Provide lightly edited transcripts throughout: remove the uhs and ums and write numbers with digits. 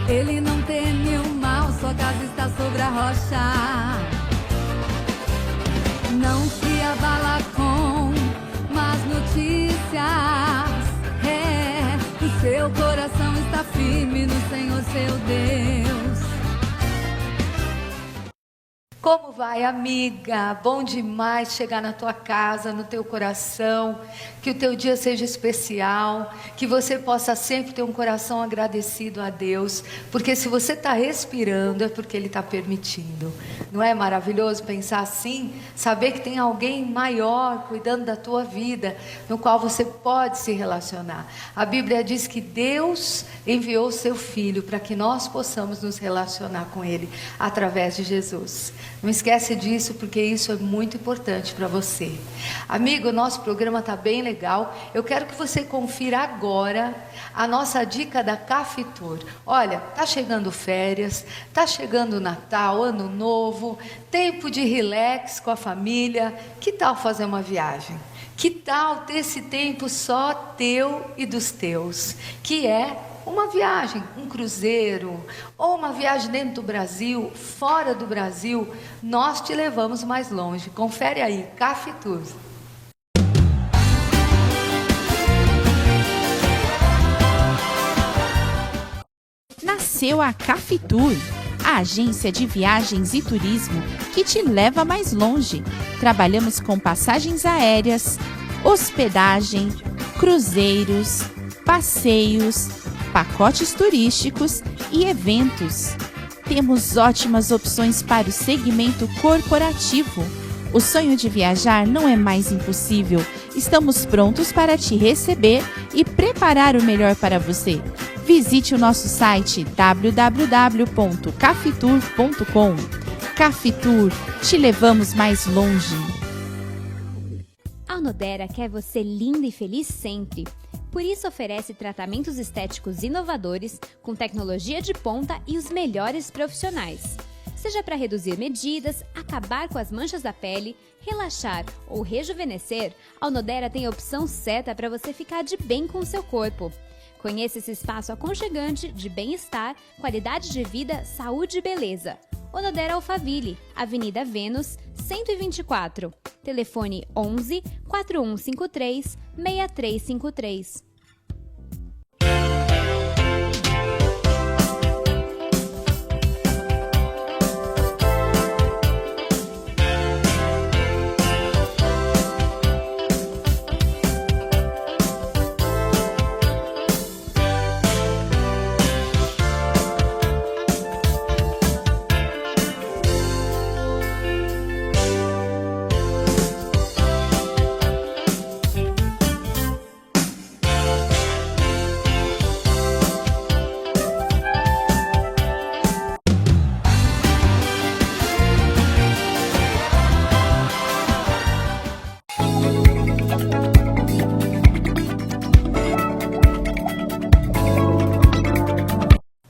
Ele não teme o mal, sua casa está sobre a rocha. Não se abala com más notícias. O seu coração está firme no Senhor, seu Deus. Como vai, amiga? Bom demais chegar na tua casa, no teu coração, que o teu dia seja especial, que você possa sempre ter um coração agradecido a Deus, porque se você está respirando é porque Ele está permitindo. Não é maravilhoso pensar assim? Saber que tem alguém maior cuidando da tua vida, no qual você pode se relacionar. A Bíblia diz que Deus enviou o seu Filho para que nós possamos nos relacionar com Ele através de Jesus. Não esquece disso, porque isso é muito importante para você. Amigo, o nosso programa está bem legal. Eu quero que você confira agora a nossa dica da Cafitur. Olha, está chegando férias, está chegando Natal, Ano Novo, tempo de relax com a família. Que tal fazer uma viagem? Que tal ter esse tempo só teu e dos teus? Que é uma viagem, um cruzeiro, ou uma viagem dentro do Brasil, fora do Brasil. Nós te levamos mais longe. Confere aí, Cafitur. Nasceu a Cafitur, a agência de viagens e turismo que te leva mais longe. Trabalhamos com passagens aéreas, hospedagem, cruzeiros, passeios, pacotes turísticos e eventos. Temos ótimas opções para o segmento corporativo. O sonho de viajar não é mais impossível. Estamos prontos para te receber e preparar o melhor para você. Visite o nosso site www.cafitur.com. Cafitur, te levamos mais longe. A Onodera quer você linda e feliz sempre. Por isso oferece tratamentos estéticos inovadores, com tecnologia de ponta e os melhores profissionais. Seja para reduzir medidas, acabar com as manchas da pele, relaxar ou rejuvenescer, a Onodera tem a opção certa para você ficar de bem com o seu corpo. Conheça esse espaço aconchegante de bem-estar, qualidade de vida, saúde e beleza. Onodera Alphaville, Avenida Vênus, 124. Telefone 11 4153 6353.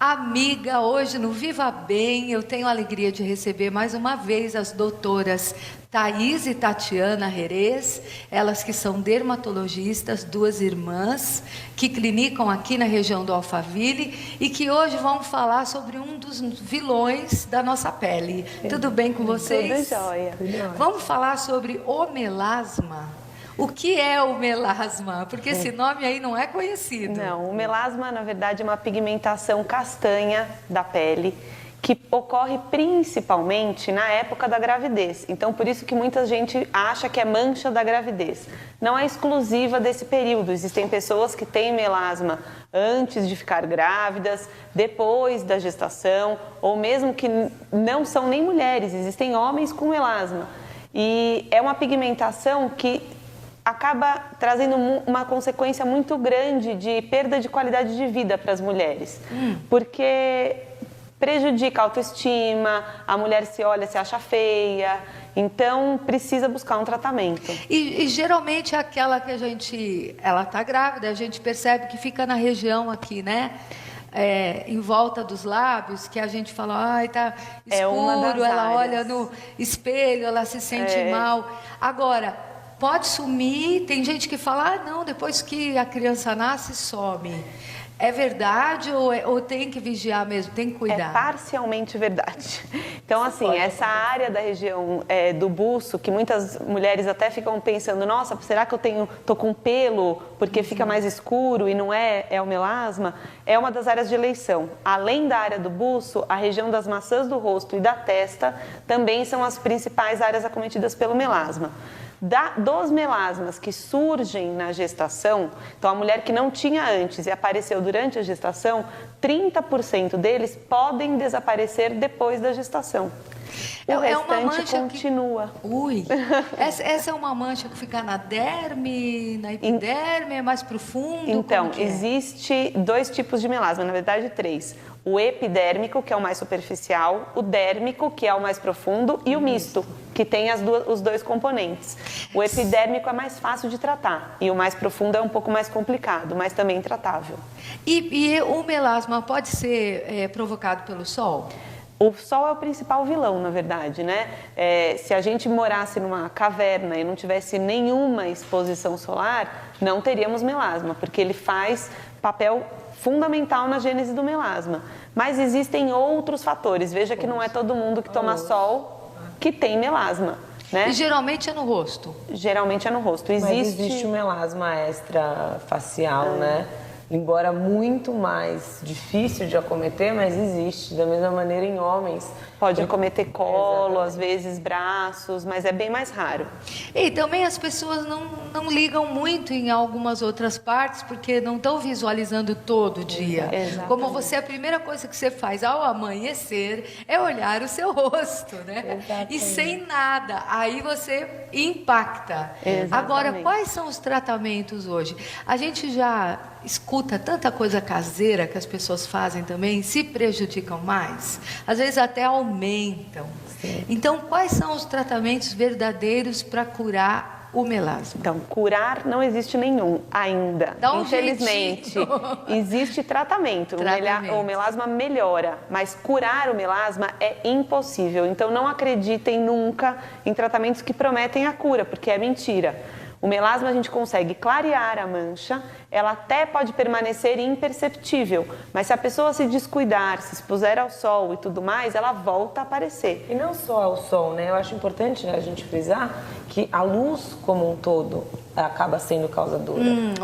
Amiga, hoje no Viva Bem eu tenho a alegria de receber mais uma vez as doutoras Thaís e Tatiana Herez, elas que são dermatologistas, duas irmãs, que clinicam aqui na região do Alphaville e que hoje vão falar sobre um dos vilões da nossa pele. Tudo bem com vocês? Tudo jóia. Vamos falar sobre o melasma. O que é o melasma? Porque esse nome aí não é conhecido. Não, o melasma, na verdade, é uma pigmentação castanha da pele que ocorre principalmente na época da gravidez. Então, por isso que muita gente acha que é mancha da gravidez. Não é exclusiva desse período. Existem pessoas que têm melasma antes de ficar grávidas, depois da gestação, ou mesmo que não são nem mulheres. Existem homens com melasma. E é uma pigmentação que acaba trazendo uma consequência muito grande de perda de qualidade de vida para as mulheres. Porque prejudica a autoestima, a mulher se olha, se acha feia, então precisa buscar um tratamento. E geralmente é aquela que ela está grávida, a gente percebe que fica na região aqui, né? Em volta dos lábios, que a gente fala, ai, tá escuro, ela olha no espelho, ela se sente mal. Agora, pode sumir, tem gente que fala, não, depois que a criança nasce, some. É verdade ou tem que vigiar mesmo, tem que cuidar? É parcialmente verdade. Então, assim, essa área da região do buço, que muitas mulheres até ficam pensando, nossa, será que tô com pelo porque fica mais escuro e não é o melasma? É uma das áreas de eleição. Além da área do buço, a região das maçãs do rosto e da testa também são as principais áreas acometidas pelo melasma. Dos melasmas que surgem na gestação, então a mulher que não tinha antes e apareceu durante a gestação, 30% deles podem desaparecer depois da gestação. O restante continua. Ui! Essa é uma mancha que fica na derme, na epiderme, é mais profundo? Então, existe 2 tipos de melasma, na verdade 3. O epidérmico, que é o mais superficial, o dérmico, que é o mais profundo, e o misto, que tem os 2 componentes. O epidérmico é mais fácil de tratar e o mais profundo é um pouco mais complicado, mas também tratável. E o melasma pode ser provocado pelo sol? O sol é o principal vilão, na verdade, né? Se a gente morasse numa caverna e não tivesse nenhuma exposição solar, não teríamos melasma, porque ele faz papel fundamental na gênese do melasma. Mas existem outros fatores. Veja que não é todo mundo que toma sol que tem melasma, né? E geralmente é no rosto? Geralmente é no rosto. Mas existe o melasma extrafacial, né? Embora muito mais difícil de acometer, mas existe. Da mesma maneira em homens. Pode acometer colo, às vezes braços, mas é bem mais raro. E também as pessoas não ligam muito em algumas outras partes, porque não estão visualizando todo dia. Exatamente. Como você, a primeira coisa que você faz ao amanhecer é olhar o seu rosto, né? Exatamente. E sem nada, aí você impacta. Exatamente. Agora, quais são os tratamentos hoje? A gente já escuta tanta coisa caseira que as pessoas fazem também, se prejudicam mais, às vezes até aumentam. Sim. Então, quais são os tratamentos verdadeiros para curar o melasma? Então, curar não existe nenhum ainda. Infelizmente, existe tratamento. O melasma melhora, mas curar o melasma é impossível. Então, não acreditem nunca em tratamentos que prometem a cura, porque é mentira. O melasma a gente consegue clarear a mancha, ela até pode permanecer imperceptível, mas se a pessoa se descuidar, se expuser ao sol e tudo mais, ela volta a aparecer. E não só ao sol, né? Eu acho importante, né, a gente frisar que a luz como um todo acaba sendo causadora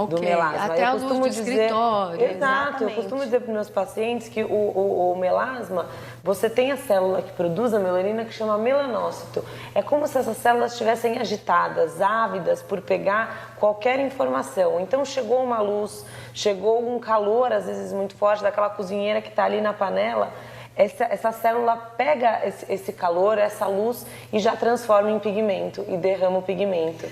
do melasma. Até a luz do escritório. Exato, eu costumo dizer para os meus pacientes que o melasma, você tem a célula que produz a melanina que chama melanócito. É como se essas células estivessem agitadas, ávidas por pegar qualquer informação. Então chegou uma luz, chegou um calor às vezes muito forte daquela cozinheira que está ali na panela, essa célula pega esse calor, essa luz e já transforma em pigmento e derrama o pigmento.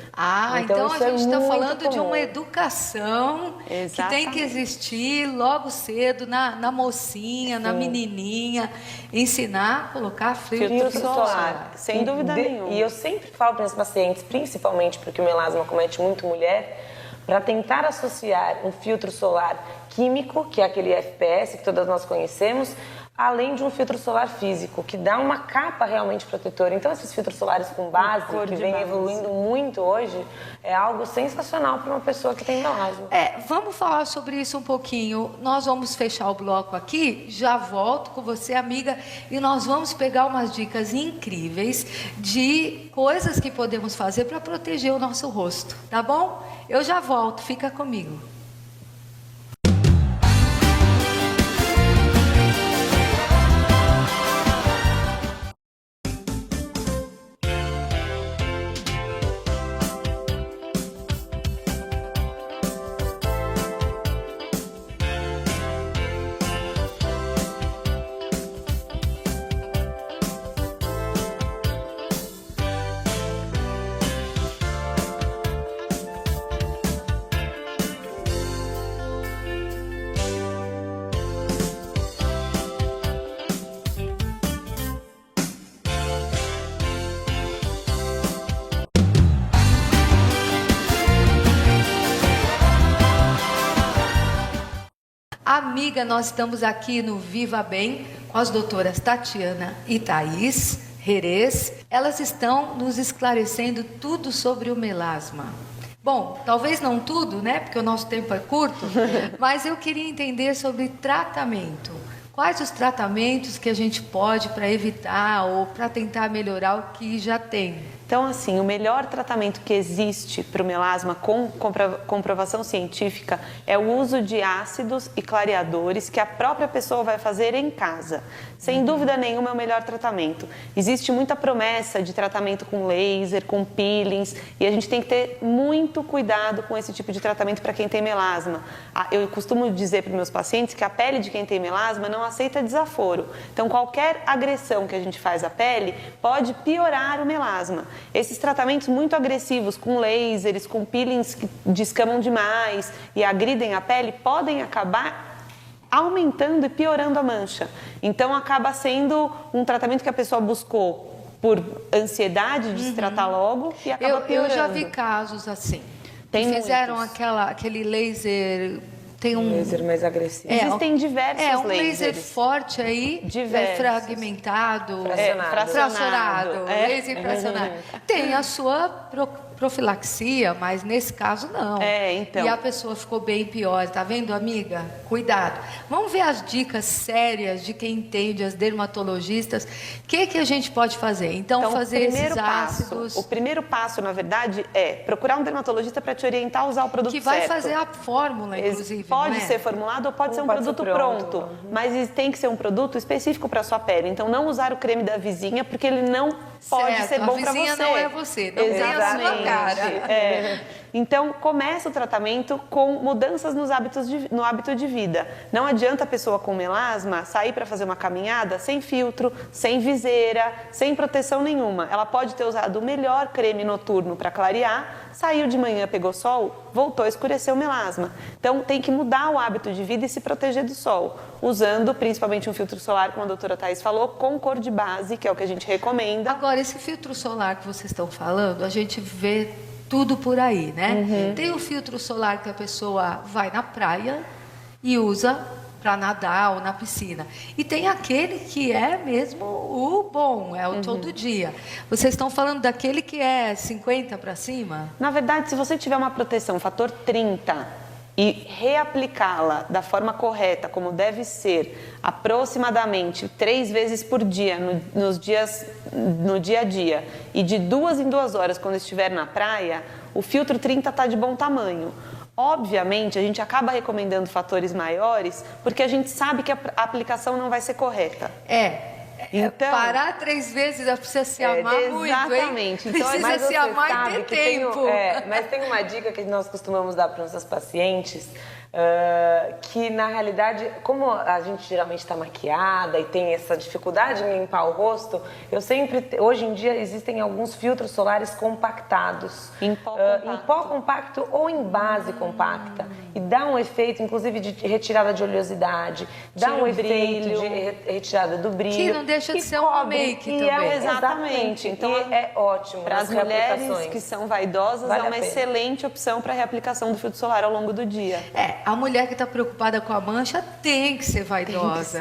Então a gente está falando de uma educação que tem que existir logo cedo na mocinha, na menininha, ensinar a colocar filtro solar. Sem dúvida nenhuma. E eu sempre falo para os pacientes, principalmente porque o melasma acomete muito mulher, para tentar associar um filtro solar químico, que é aquele FPS que todas nós conhecemos, além de um filtro solar físico, que dá uma capa realmente protetora. Então, esses filtros solares com base, que vem evoluindo muito hoje, é algo sensacional para uma pessoa que tem melasma. Vamos falar sobre isso um pouquinho. Nós vamos fechar o bloco aqui, já volto com você, amiga, e nós vamos pegar umas dicas incríveis de coisas que podemos fazer para proteger o nosso rosto, tá bom? Eu já volto, fica comigo. Amiga, nós estamos aqui no Viva Bem com as doutoras Tatiana e Thaís Herez. Elas estão nos esclarecendo tudo sobre o melasma. Bom, talvez não tudo, né? Porque o nosso tempo é curto, mas eu queria entender sobre tratamento. Quais os tratamentos que a gente pode para evitar ou para tentar melhorar o que já tem? Então, assim, o melhor tratamento que existe para o melasma com comprovação científica é o uso de ácidos e clareadores que a própria pessoa vai fazer em casa. Sem dúvida nenhuma é o melhor tratamento. Existe muita promessa de tratamento com laser, com peelings, e a gente tem que ter muito cuidado com esse tipo de tratamento para quem tem melasma. Eu costumo dizer para os meus pacientes que a pele de quem tem melasma não aceita desaforo. Então, qualquer agressão que a gente faz à pele pode piorar o melasma. Esses tratamentos muito agressivos, com lasers, com peelings que descamam demais e agridem a pele, podem acabar aumentando e piorando a mancha. Então, acaba sendo um tratamento que a pessoa buscou por ansiedade de se tratar logo e acaba piorando. Eu já vi casos assim. Fizeram aquele laser... Tem um laser mais agressivo. Existem diversos um lasers. laser forte aí, fragmentado, fracionado, laser fracionado. Tem a sua profilaxia, mas nesse caso não. Então. E a pessoa ficou bem pior, tá vendo, amiga? Cuidado. Vamos ver as dicas sérias de quem entende, as dermatologistas. O que a gente pode fazer? Então fazer esses ácidos. O primeiro passo, na verdade, é procurar um dermatologista para te orientar a usar o produto certo. Que vai fazer a fórmula, inclusive. Pode ser formulado ou pode ser um produto pronto. Mas tem que ser um produto específico para sua pele. Então, não usar o creme da vizinha, porque ele não pode ser bom para você. A vizinha não é você, não tem a sua cara. Então, começa o tratamento com mudanças no hábito de vida. Não adianta a pessoa com melasma sair para fazer uma caminhada sem filtro, sem viseira, sem proteção nenhuma. Ela pode ter usado o melhor creme noturno para clarear, saiu de manhã, pegou sol, voltou a escurecer o melasma. Então, tem que mudar o hábito de vida e se proteger do sol, usando principalmente um filtro solar, como a doutora Thaís falou, com cor de base, que é o que a gente recomenda. Agora, esse filtro solar que vocês estão falando, a gente vê tudo por aí, né? Tem o filtro solar que a pessoa vai na praia e usa para nadar ou na piscina. E tem aquele que é mesmo o bom, é o todo dia. Vocês estão falando daquele que é 50 para cima? Na verdade, se você tiver uma proteção fator 30 e reaplicá-la da forma correta, como deve ser, aproximadamente 3 vezes por dia, no dia a dia, e de 2 em 2 horas quando estiver na praia, o filtro 30 está de bom tamanho. Obviamente, a gente acaba recomendando fatores maiores, porque a gente sabe que a aplicação não vai ser correta. Então, parar 3 vezes precisa se amar muito, hein? Exatamente. Então, precisa se amar e ter tempo. Mas tem uma dica que nós costumamos dar para os nossos pacientes, que na realidade, como a gente geralmente está maquiada e tem essa dificuldade em limpar o rosto, hoje em dia existem alguns filtros solares compactados, em pó compacto ou em base compacta, e dá um efeito inclusive de retirada de oleosidade, dá um efeito de retirada do brilho, que não deixa de ser uma make também. Exatamente. Então é ótimo para as mulheres que são vaidosas, é uma excelente opção para a reaplicação do filtro solar ao longo do dia. A mulher que está preocupada com a mancha tem que ser vaidosa,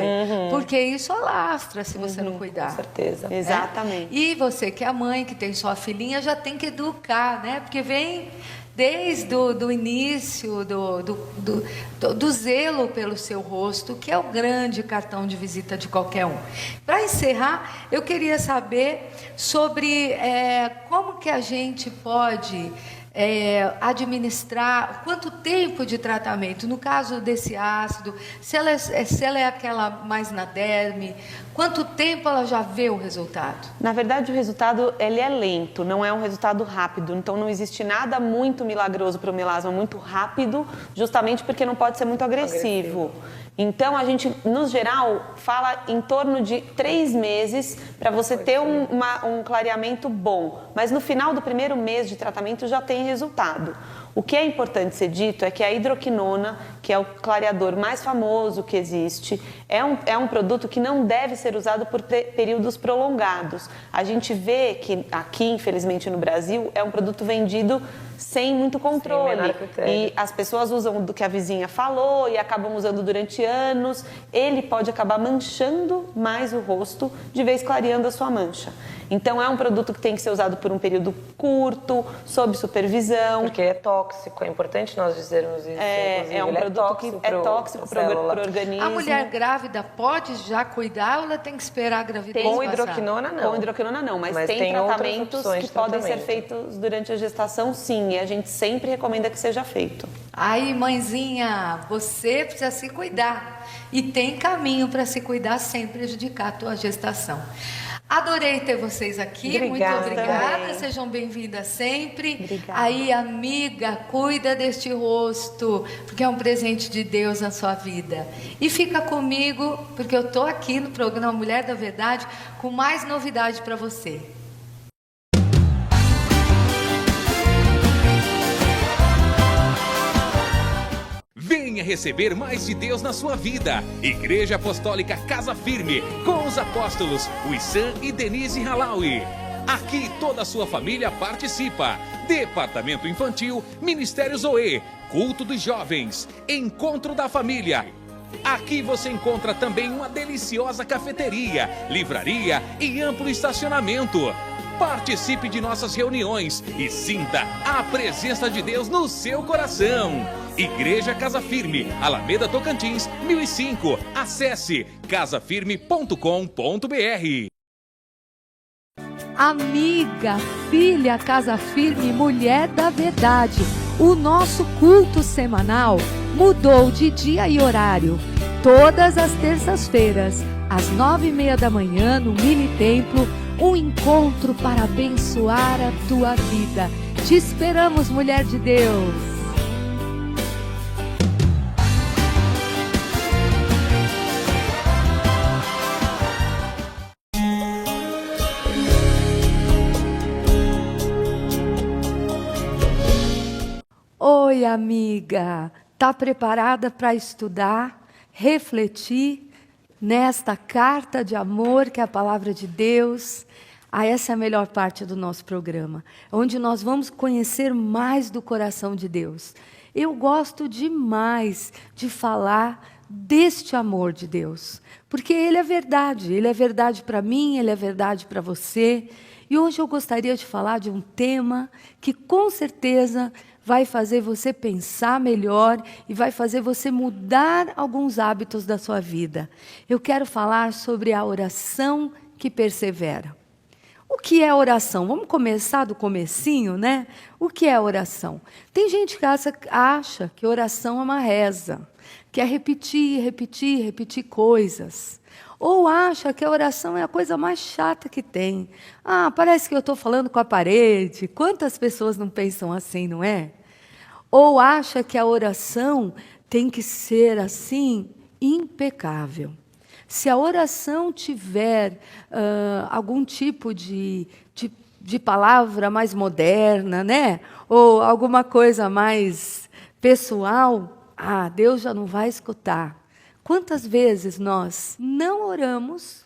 porque isso alastra se você não cuidar. Com certeza. Exatamente. E você que é mãe, que tem sua filhinha, já tem que educar, né? Porque vem desde o início do zelo pelo seu rosto, que é o grande cartão de visita de qualquer um. Para encerrar, eu queria saber sobre como que a gente pode administrar, quanto tempo de tratamento, no caso desse ácido, se ela é aquela mais na derme, quanto tempo ela já vê o resultado? Na verdade, o resultado ele é lento, não é um resultado rápido, então não existe nada muito milagroso para o melasma, muito rápido, justamente porque não pode ser muito agressivo. Então, a gente, no geral, fala em torno de 3 meses para você ter um clareamento bom. Mas no final do primeiro mês de tratamento já tem resultado. O que é importante ser dito é que a hidroquinona, que é o clareador mais famoso que existe, é um produto que não deve ser usado por períodos prolongados. A gente vê que aqui, infelizmente no Brasil, é um produto vendido sem muito controle. E as pessoas usam do que a vizinha falou e acabam usando durante anos. Ele pode acabar manchando mais o rosto, de vez clareando a sua mancha. Então, é um produto que tem que ser usado por um período curto, sob supervisão. Porque é tóxico, é importante nós dizermos isso. É um produto que é tóxico para o organismo. A mulher grávida pode já cuidar ou ela tem que esperar a gravidez Com passar? hidroquinona não. Com hidroquinona não, mas tem tratamentos que podem ser feitos durante a gestação, sim. E a gente sempre recomenda que seja feito. Aí, mãezinha, você precisa se cuidar. E tem caminho para se cuidar sem prejudicar a tua gestação. Adorei ter vocês aqui, Obrigada, muito obrigada, também. sejam bem-vindas sempre. Obrigada. Aí, amiga, cuida deste rosto, porque é um presente de Deus na sua vida. E fica comigo, porque eu estou aqui no programa Mulher da Verdade com mais novidade para você. Venha receber mais de Deus na sua vida. Igreja Apostólica Casa Firme, com os apóstolos Wissam e Denise Halawi. Aqui toda a sua família participa. Departamento Infantil, Ministério Zoe, Culto dos Jovens, Encontro da Família. Aqui você encontra também uma deliciosa cafeteria, livraria e amplo estacionamento. Participe de nossas reuniões e sinta a presença de Deus no seu coração. Igreja Casa Firme, Alameda Tocantins, 1005. Acesse casafirme.com.br. Amiga, filha, Casa Firme, Mulher da Verdade, o nosso culto semanal mudou de dia e horário. Todas as terças-feiras, às 9h30 da manhã, no Mini Templo, um encontro para abençoar a tua vida. Te esperamos, mulher de Deus. Oi, amiga. Tá preparada para estudar, refletir nesta carta de amor que é a palavra de Deus? Essa é a melhor parte do nosso programa, onde nós vamos conhecer mais do coração de Deus. Eu gosto demais de falar deste amor de Deus, porque Ele é verdade para mim, Ele é verdade para você. E hoje eu gostaria de falar de um tema que com certeza vai fazer você pensar melhor e vai fazer você mudar alguns hábitos da sua vida. Eu quero falar sobre a oração que persevera. O que é oração? Vamos começar do comecinho, né? O que é oração? Tem gente que acha que oração é uma reza, que é repetir coisas. Ou acha que a oração é a coisa mais chata que tem. Parece que eu estou falando com a parede. Quantas pessoas não pensam assim, não é? Ou acha que a oração tem que ser assim, impecável. Se a oração tiver algum tipo de palavra mais moderna, né? Ou alguma coisa mais pessoal, Deus já não vai escutar. Quantas vezes nós não oramos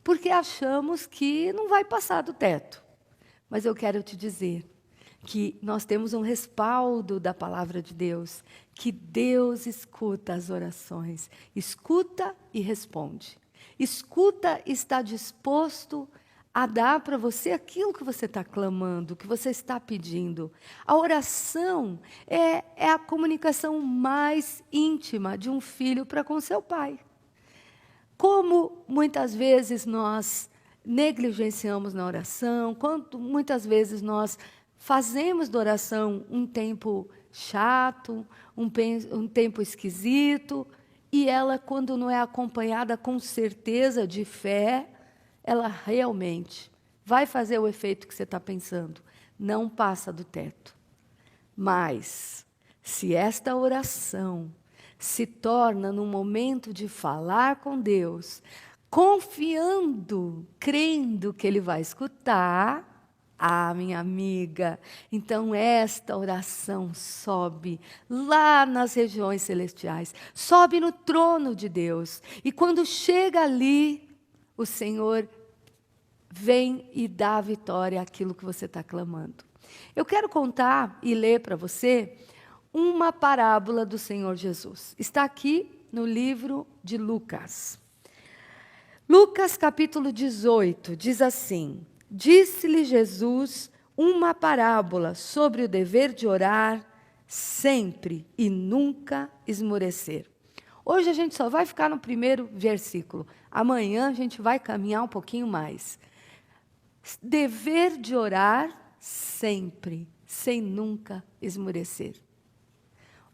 porque achamos que não vai passar do teto? Mas eu quero te dizer que nós temos um respaldo da palavra de Deus, que Deus escuta as orações, escuta e responde. Escuta e está disposto a dar para você aquilo que você está clamando, que você está pedindo. A oração é a comunicação mais íntima de um filho para com seu pai. Como muitas vezes nós negligenciamos na oração, quanto muitas vezes nós fazemos da oração um tempo chato, um tempo esquisito, e ela, quando não é acompanhada com certeza de fé, ela realmente vai fazer o efeito que você está pensando. Não passa do teto. Mas, se esta oração se torna num momento de falar com Deus, confiando, crendo que Ele vai escutar, Ah, minha amiga, então esta oração sobe lá nas regiões celestiais, sobe no trono de Deus. E quando chega ali, o Senhor vem e dá a vitória àquilo que você está clamando. Eu quero contar e ler para você uma parábola do Senhor Jesus. Está aqui no livro de Lucas. Lucas capítulo 18 diz assim: Disse-lhe Jesus uma parábola sobre o dever de orar sempre e nunca esmorecer. Hoje a gente só vai ficar no primeiro versículo. Amanhã a gente vai caminhar um pouquinho mais. Dever de orar sempre, sem nunca esmorecer.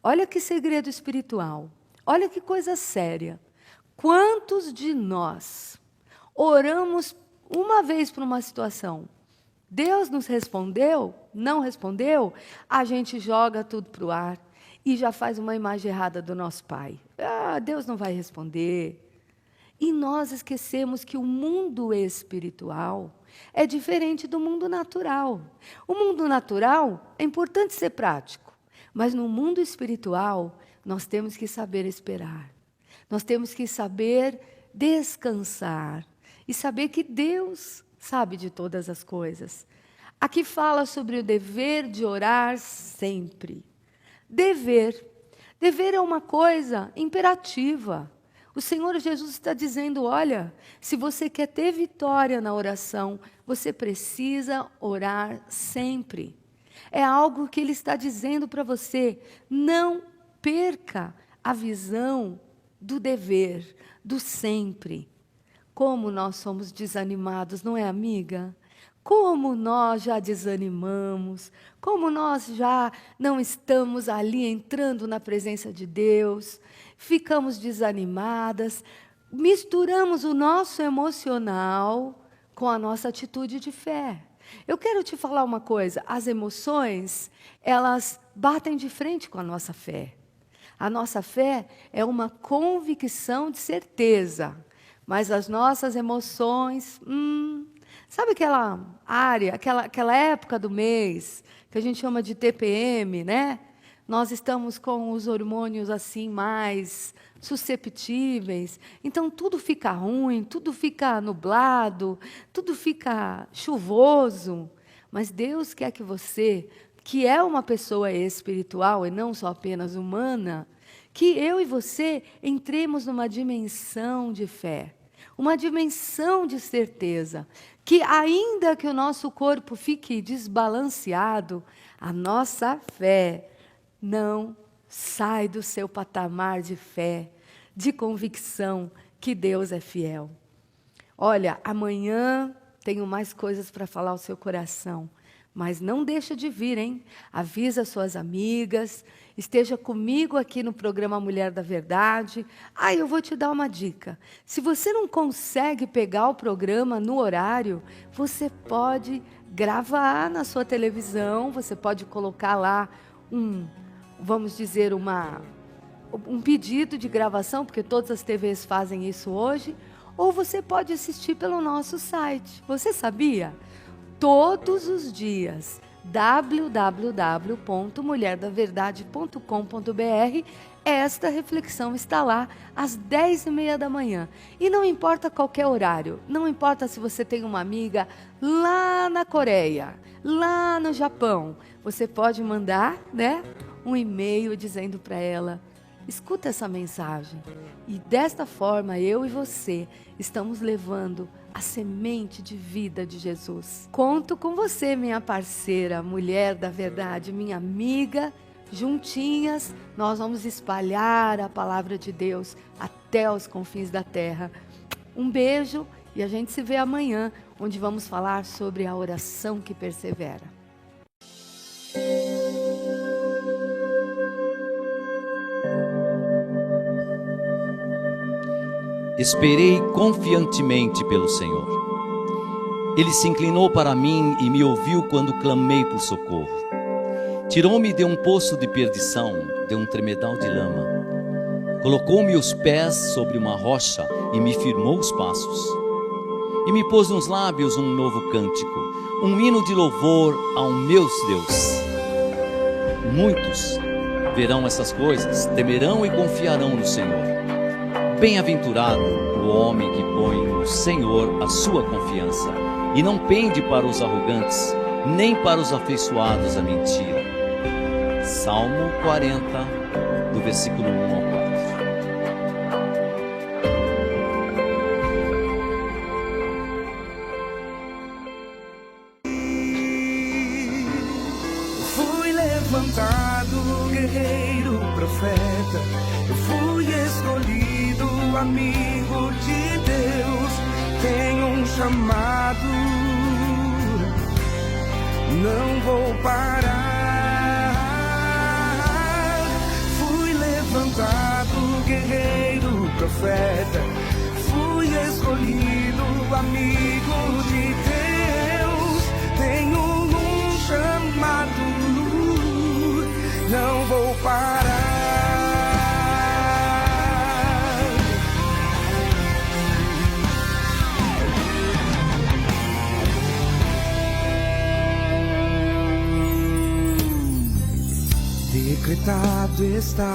Olha que segredo espiritual. Olha que coisa séria. Quantos de nós oramos uma vez por uma situação? Deus nos respondeu? Não respondeu? A gente joga tudo para o ar e já faz uma imagem errada do nosso Pai. Ah, Deus não vai responder. E nós esquecemos que o mundo espiritual é diferente do mundo natural. O mundo natural é importante ser prático, mas no mundo espiritual nós temos que saber esperar. Nós temos que saber descansar e saber que Deus sabe de todas as coisas. Aqui fala sobre o dever de orar sempre. Dever. Dever é uma coisa imperativa. O Senhor Jesus está dizendo, olha, se você quer ter vitória na oração, você precisa orar sempre. É algo que Ele está dizendo para você. Não perca a visão do dever, do sempre. Como nós somos desanimados, não é, amiga? Como nós já desanimamos, como nós já não estamos ali entrando na presença de Deus, ficamos desanimadas, misturamos o nosso emocional com a nossa atitude de fé. Eu quero te falar uma coisa, as emoções, elas batem de frente com a nossa fé. A nossa fé é uma convicção de certeza, mas as nossas emoções, sabe aquela área, aquela época do mês, que a gente chama de TPM, né? Nós estamos com os hormônios assim mais susceptíveis, então tudo fica ruim, tudo fica nublado, tudo fica chuvoso. Mas Deus quer que você, que é uma pessoa espiritual e não só apenas humana, que eu e você entremos numa dimensão de fé, uma dimensão de certeza, que ainda que o nosso corpo fique desbalanceado, a nossa fé não sai do seu patamar de fé, de convicção que Deus é fiel. Olha, amanhã tenho mais coisas para falar ao seu coração, mas não deixa de vir, hein? Avisa suas amigas, esteja comigo aqui no programa Mulher da Verdade. Eu vou te dar uma dica. Se você não consegue pegar o programa no horário, você pode gravar na sua televisão, você pode colocar lá vamos dizer, um pedido de gravação, porque todas as TVs fazem isso hoje, ou você pode assistir pelo nosso site. Você sabia? Todos os dias, www.mulherdaverdade.com.br, esta reflexão está lá às 10h30 da manhã. E não importa qualquer horário, não importa se você tem uma amiga lá na Coreia, lá no Japão, você pode mandar, um e-mail dizendo para ela, escuta essa mensagem. E desta forma, eu e você estamos levando a semente de vida de Jesus. Conto com você, minha parceira, mulher da verdade, minha amiga. Juntinhas, nós vamos espalhar a palavra de Deus até os confins da terra. Um beijo e a gente se vê amanhã, onde vamos falar sobre a oração que persevera. Esperei confiantemente pelo Senhor. Ele se inclinou para mim e me ouviu quando clamei por socorro. Tirou-me de um poço de perdição, de um tremedal de lama. Colocou-me os pés sobre uma rocha e me firmou os passos. E me pôs nos lábios um novo cântico, um hino de louvor ao meu Deus. Muitos verão essas coisas, temerão e confiarão no Senhor. Bem-aventurado o homem que põe no Senhor a sua confiança e não pende para os arrogantes, nem para os afeiçoados à mentira. Salmo 40, do versículo 1 ao 4. Fui levantado, guerreiro, profeta. Eu fui escolhido, amigo de Deus. Tenho um chamado, não vou parar. Fui levantado, guerreiro, profeta. Fui escolhido, amigo de Deus. Tenho um chamado, não vou parar. Decretado está,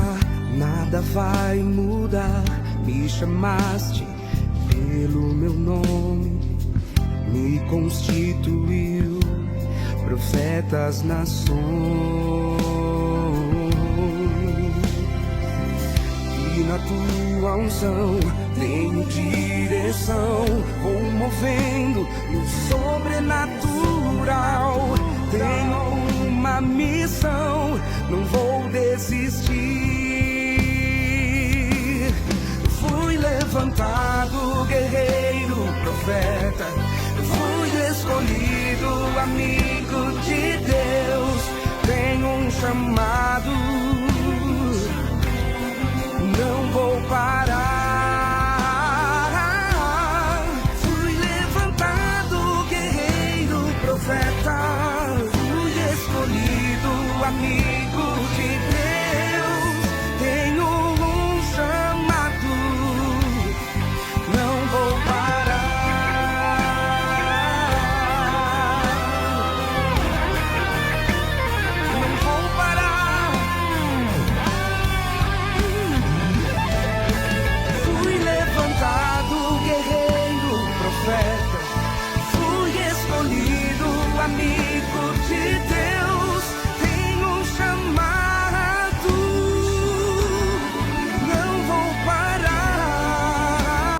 nada vai mudar. Me chamaste pelo meu nome, me constituiu profeta às nações. E na tua unção tenho direção, vou movendo no sobrenatural. Tenho uma missão, não vou desistir. Fui levantado, guerreiro, profeta.